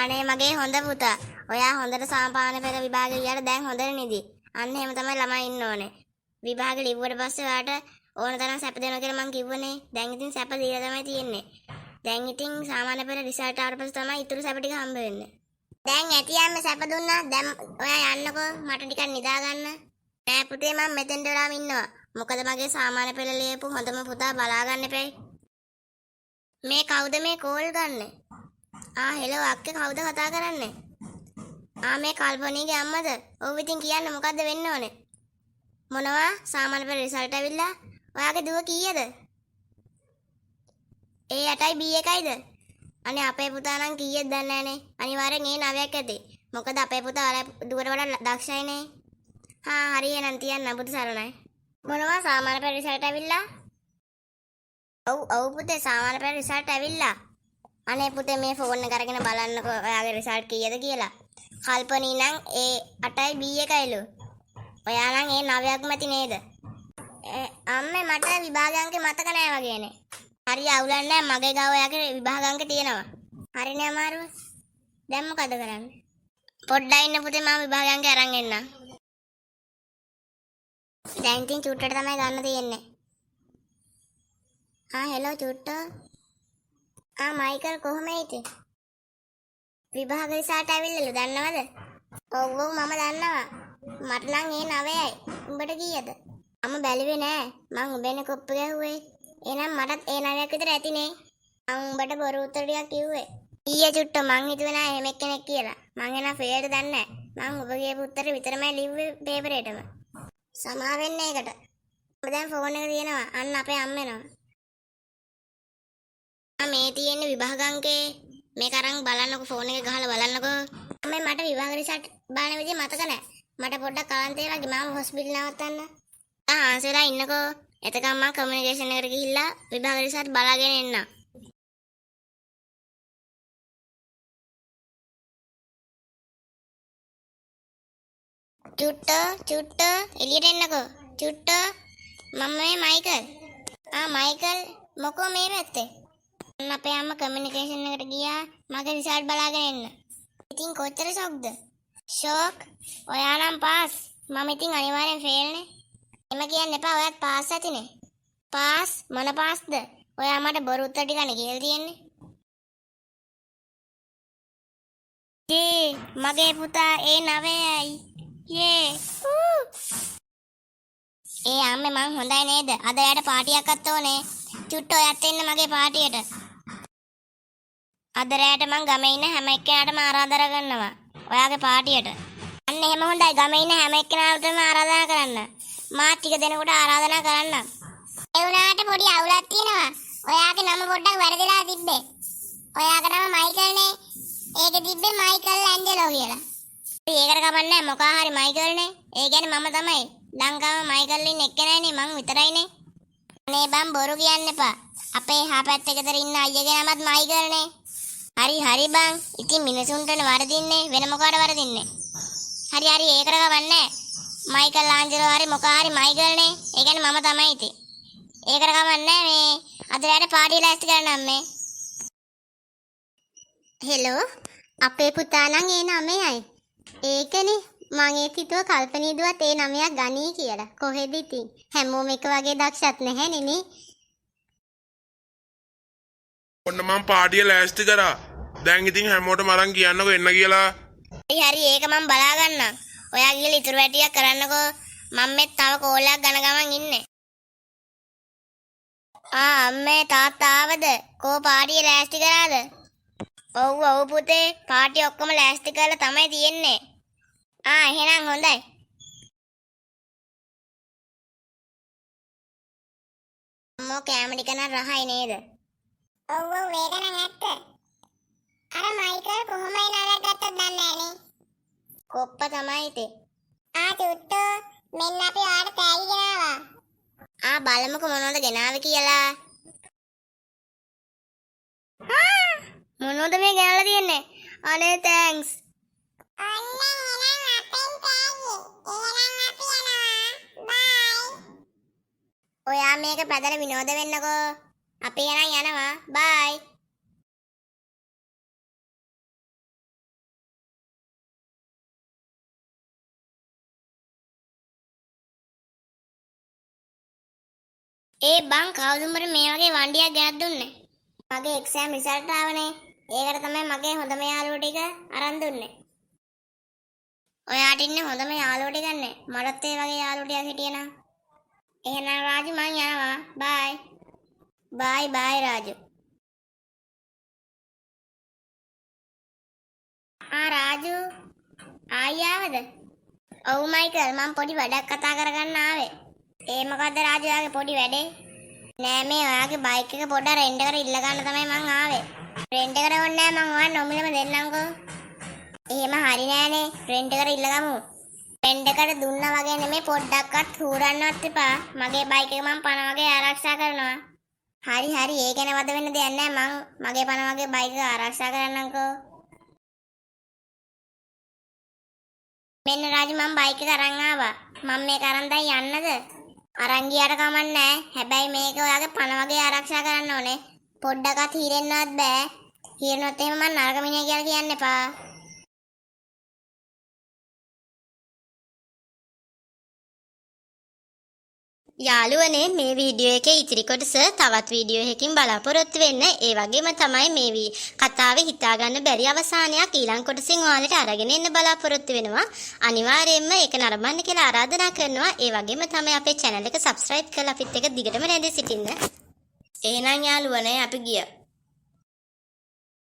අනේ මගේ හොඳ පුතා. ඔයා හොඳට සාපාන පෙළ විභාග ගියාට දැන් හොඳට නිදි. අන්න එහෙම තමයි ළමයි ඉන්න ඕනේ. විභාග ලිව්වට පස්සේ ඔයාට ඕන තරම් සැප දෙනවා කියලා මං කිව්වනේ. දැන් ඉතින් සැප දීලා තමයි තියෙන්නේ. දැන් ඉතින් සාමාන්‍ය පෙළ රිසල්ට් ආවට පස්සේ තමයි ඊටු සැප ටික හම්බ වෙන්නේ. දැන් ඇටියම්ම සැප දුන්නා. දැන් ඔයා යන්නකෝ මට ටිකක් නිදා ගන්න. නෑ පුතේ මම මෙතෙන්ට වෙලාම ඉන්නවා. මොකද මගේ සාමාන්‍ය පෙළ ලියපු හොඳම පුතා බලා ගන්න එපැයි. මේ කවුද මේ කෝල් ගන්නෙ? හෙලෝ අක්කේ කවුද කතා කරන්නේ? මේ කල්පනීගේ අම්මද? ඔව් ඉතින් කියන්න මොකද්ද වෙන්න ඕනේ? මොනවා? සාමාන්‍ය පෙළ රිසල්ට් ඇවිල්ලා? ඔයාගේ දුව කීයද? A8යි B1යිද? අනේ අපේ පුතා නම් කීයද දන්නේ නැහනේ. අනිවාර්යෙන් A9ක් ඇති. මොකද අපේ පුතා දුවට වඩා දක්ෂයිනේ. හරි එහෙනම් තියන්න බුදු සරණයි. මොනවා සාමාන්‍ය පෙළ රිසල්ට් ඇවිල්ලා? ඔව් පුතේ සාමාන්‍ය පෙළ රිසල්ට් ඇවිල්ලා. අනේ පුතේ මේ ෆෝන් එක අරගෙන බලන්නකෝ ඔයාගේ රිසල්ට් කීයද කියලා. කල්පනී නම් A8යි B1යිලු. ඔයා නම් A9ක්ම ඇති නේද? අම්මේ මට විභාගාංක මතක නෑ වගේනේ. හරි අවුලක් නෑ මගේ ගාව ඔයාගේ විභාගාංක තියෙනවා. හරිනේ අමාරුව. දැන් මොකද කරන්නේ? පොඩ්ඩක් ඉන්න පුතේ මම විභාගාංක අරන් එන්නම්. දැන් ඉතින් චුට්ටට තමයි ගන්න තියෙන්නේ. හෙලෝ චුට්ටෝ. මයිකල් කොහොම හිටියේ? විභාග රිසල්ට් ඇවිල්ලාලු දන්නවද? ඔව් මම දන්නවා. මට නම් A9යි. උඹට කීයද? මම බැලුවේ නෑ. මං උඹෙන් කොප්පු ගැහුවේ. එහෙනම් මටත් A9ක් විතර ඇතිනේ. මං උඹට බොරු උත්තර ටිකක් කිව්වේ. ඊයේ චුට්ටෝ මං හිතුවේ නෑ එහෙම කෙනෙක් කියලා. මං එනම් ෆේල්ද දන්නේ නෑ. මං ඔබ කියපු උත්තර විතරමයි ලිව්වේ පේපරේටම. සමා වෙන්න ඒකට. ඔබ දැන් ෆෝන් එක තියෙනවා. අන්න අපේ අම්මෙනවා. මේ තියෙන්නේ විභාගාංකේ. මේක අරන් බලන්නකෝ ෆෝන් එකේ ගහලා බලන්නකෝ. මම මට විභාග රිසල්ට් බලන විදිහ මතක නැහැ. මට පොඩ්ඩක් කාන්තේ වගේ මම හොස්පිටල් නවත්තන්න. ආන්සර්ලා ඉන්නකෝ. එතකම් මම කමියුනිකේෂන් එකට ගිහිල්ලා විභාග රිසල්ට් බලාගෙන එන්නම්. චුට්ටෝ එළියට එන්නකෝ. චුට්ටෝ මම මේ මයිකල්. මයිකල් මොකෝ මේ පැත්තේ? අපේ අම්මා කමියුනිකේෂන් එකට ගියා මගේ රිසල්ට් බලාගෙන එන්න. ඉතින් කොච්චර ෂොක්ද? ෂොක්? ඔයා නම් පාස්. මම ඉතින් අනිවාර්යෙන් ෆේල් නේ. එම කියන්න එපා ඔයාත් පාස් ඇතිනේ. පාස්? මොන පාස්ද? ඔයා මට බොරු උත්තර ටිකනේ කියලා තියෙන්නේ. මගේ පුතා A9යි. අම්මේ මං හොඳයි නේද? අද එයාට පාටියක් අත් ඕනේ. චුට්ටෝ ඔයත් එන්න මගේ පාටියට. අද රැයට මං ගමේ ඉන්න හැම එක්කෙනාටම ආරාධනා කරනවා ඔයාගේ පාටියට. අන්න එහෙම හොඳයි ගමේ ඉන්න හැම එක්කෙනාටම ආරාධනා කරන්න. මාත් ටික දෙනෙකුට ආරාධනා කරන්නම්. ඒ වුණාට පොඩි අවුලක් තියෙනවා. ඔයාගේ නම පොඩ්ඩක් වැරදිලා තිබ්බේ. ඔයාගේ නම මයිකල්නේ. ඒකේ තිබ්බේ මයිකල් ඇන්ජලෝ කියලා. ඒකට කමන්නේ මොකා හරි මයිකල්නේ. ඒ කියන්නේ මම තමයි. ලංකාවේ මයිකල් ඉන්න එක්කෙනානේ මං විතරයිනේ. අනේ බං බොරු කියන්න එපා. අපේ එහා පැත්තේ ගෙදර ඉන්න අයියගේ නමත් මයිකල්නේ. හරි බං. ඉතින් මිනිසුන්ටනේ වරදින්නේ වෙන මොකාට වරදින්නේ? හරි ඒකට කවන්නේ. මයිකල් ආන්ජලෝ හරි මොකා හරි මයිකල්නේ. ඒ කියන්නේ මම තමයි ඉතින්. ඒකට කවන්නේ මේ අදලට පාටිය ලෑස්ති කරන්නම් මේ. හෙලෝ අපේ පුතා නම් A9යි. ඒකනේ මං ඒ හිතුව කල්පනී දුවත් A9ක් ගනී කියලා. කොහෙද ඉතින්? හැමෝම එක වගේ දක්ෂත් නැහැ නේ. ඔන්න මම පාටිය ලෑස්ති කරා. දැන් ඉතින් හැමෝටම අරන් කියන්නකෝ එන්න කියලා. හරි ඒක මම බලා ගන්නම්. ඔයා ගිහලා ඉතුරු වැටියක් කරන්නකෝ. මම මේ තව කෝලයක් ගන ගමන් ඉන්නේ. අම්මේ තාත්තා ආවද? කෝ පාටිය ලෑස්ති කරාද? ඔව් පුතේ පාටිය ඔක්කොම ලෑස්ති කරලා තමයි තියෙන්නේ. එහෙනම් හොඳයි. අම්මෝ කැම ටික නම් රහයි නේද? ඔව් ඒක නම් ඇත්ත. අර මයිකල් කොහොමයි නාලක් ගත්තද දන්නේ නෑනේ. කොප්ප තමයි ඉතින්. චුට්ටෝ මෙන්න අපි ආට තෑගි ගෙනාවා. බලමුකෝ මොනවද ගෙනාවේ කියලා. මොනවද මේ ගෙනල්ලා තියන්නේ? අනේ තෑන්ක්ස්. ඔන්න එහෙනම් අපෙන් තෑගි. එහෙනම් අපි යනවා. බයි. ඔයා මේක පැදලා විනෝද වෙන්නකෝ. අපි එහෙනම් යනවා. බයි. ඒ බං කවුද උඹට මේ වගේ වණ්ඩියක් ගෙනත් දුන්නේ? මගේ එක්සෑම් රිසල්ට් ආවනේ. ඒකට තමයි මගේ හොඳම යාළුවෝ ටික අරන් දුන්නේ. ඔයාට ඉන්නේ හොඳම යාළුවෝ ටික නේ. මටත් ඒ වගේ යාළුවෝ ටිකක් හිටියනම්. එහෙනම් රාජු මං යනවා. බයි. බයි රාජු. රාජු ආයි ආවද? ඔව් මයිකල් මං පොඩි වැඩක් කතා කරගන්න ආවේ. ඒ මොකද්ද රාජු යාගේ පොඩි වැඩේ? නෑ මේ ඔයාගේ බයික් එක පොඩ්ඩක් රෙන්ට් එකට ඉල්ල ගන්න තමයි මං ආවේ. රෙන්ට් එකට ඕනේ නෑ මං ඔයාට නොමිලම දෙන්නම්කෝ. එහෙම හරි නෑනේ රෙන්ට් එකට ඉල්ල ගමු. රෙන්ට් එකට දුන්නා වගේ නෙමෙයි පොඩ්ඩක්වත් හූරන්නවත් එපා. මගේ බයික් එක මං පණ වගේ ආරක්ෂා කරනවා. හරි ඒ ගැන වද වෙන්න දෙයක් නෑ මං මගේ පණ වගේ බයික් එක ආරක්ෂා කරන්නම්කෝ. මෙන්න රාජු මම බයික් එක අරන් ආවා. මම මේක අරන් දැන් යන්නද? අරන් ගියාට කමක් නැහැ. හැබැයි මේක ඔයාගේ පණ වගේ ආරක්ෂා කරන්න ඕනේ. පොඩ්ඩක්වත් හීරෙන්නවත් බෑ. හීරනොත් එහෙම මම නරක මිනිහා කියලා කියන්න එපා. යාළුවනේ මේ වීඩියෝ එකේ ඉතිරි කොටස තවත් වීඩියෝ එකකින් බලාපොරොත්තු වෙන්න. ඒ වගේම තමයි මේ කතාවේ හිතාගන්න බැරි අවසානයක් ඊළඟ කොටසින් ඔයාලට අරගෙන එන්න බලාපොරොත්තු වෙනවා. අනිවාර්යයෙන්ම ඒක නරඹන්න කියලා ආරාධනා කරනවා. ඒ වගේම තමයි අපේ channel එක subscribe කරලා අපිත් එක්ක දිගටම රැඳී සිටින්න. එහෙනම් යාළුවනේ අපි ගියා.